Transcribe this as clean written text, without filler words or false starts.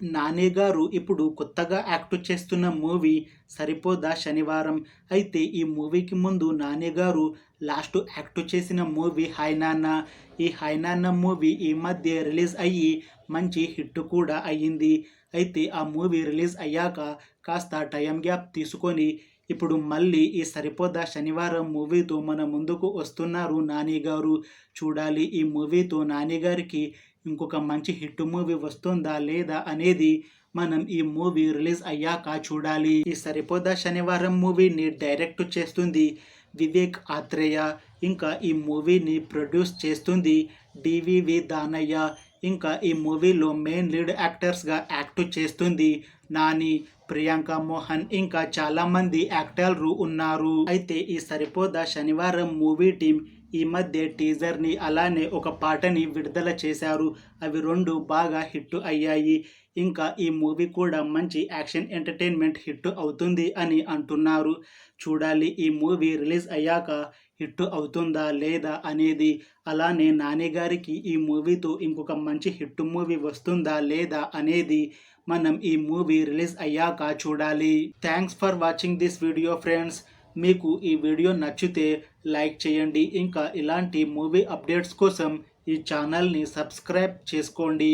నాని గారు ఇప్పుడు కొత్తగా యాక్ట్ చేస్తున్న మూవీ 'సరిపోదా శనివారం'. అయితే ఈ మూవీకి ముందు నాని గారు లాస్ట్ యాక్ట్ చేసిన మూవీ 'హాయ్ నాన్న'. ఈ 'హాయ్ నాన్న' మూవీ ఈ మధ్య రిలీజ్ అయ్యి మంచి హిట్ కూడా అయ్యింది. అయితే ఆ మూవీ రిలీజ్ అయ్యాక కాస్త టైం గ్యాప్ తీసుకొని ఇప్పుడు మళ్ళీ ఈ 'సరిపోదా శనివారం' మూవీతో మన ముందుకు వస్తున్నారు నాని గారు. చూడాలి ఈ మూవీతో నాని గారికి ఇంకొక మంచి హిట్ మూవీ వస్తుందా లేదా అనేది మనం ఈ మూవీ రిలీజ్ అయ్యాక చూడాలి. ఈ 'సరిపోదా శనివారం' మూవీని డైరెక్ట్ చేస్తుంది వివేక్ ఆత్రేయ. ఇంకా ఈ మూవీని ప్రొడ్యూస్ చేస్తుంది డివివి దానయ్య. ఇంకా ఈ మూవీలో మెయిన్ లీడ్ యాక్టర్స్గా యాక్ట్ చేస్తుంది నాని, ప్రియాంక మోహన్, ఇంకా చాలామంది యాక్టర్లు ఉన్నారు. అయితే ఈ 'సరిపోదా శనివారం' మూవీ టీం ఈ మధ్య టీజర్ని అలానే ఒక పాటని విడుదల చేశారు. అవి రెండు బాగా హిట్ అయ్యాయి. ఇంకా ఈ మూవీ కూడా మంచి యాక్షన్ ఎంటర్టైన్మెంట్ హిట్ అవుతుంది అని అంటున్నారు. చూడాలి ఈ మూవీ రిలీజ్ అయ్యాక హిట్ అవుతుందా లేదా అనేది. అలానే నాని గారికి ఈ మూవీతో ఇంకొక మంచి హిట్ మూవీ వస్తుందా లేదా అనేది మనం ఈ మూవీ రిలీజ్ అయ్యాక చూడాలి. Thanks for watching this video friends. మీకు ఈ వీడియో నచ్చితే లైక్ చేయండి. ఇంకా ఇలాంటి మూవీ అప్డేట్స్ కోసం ఈ ఛానల్ని సబ్స్క్రైబ్ చేసుకోండి.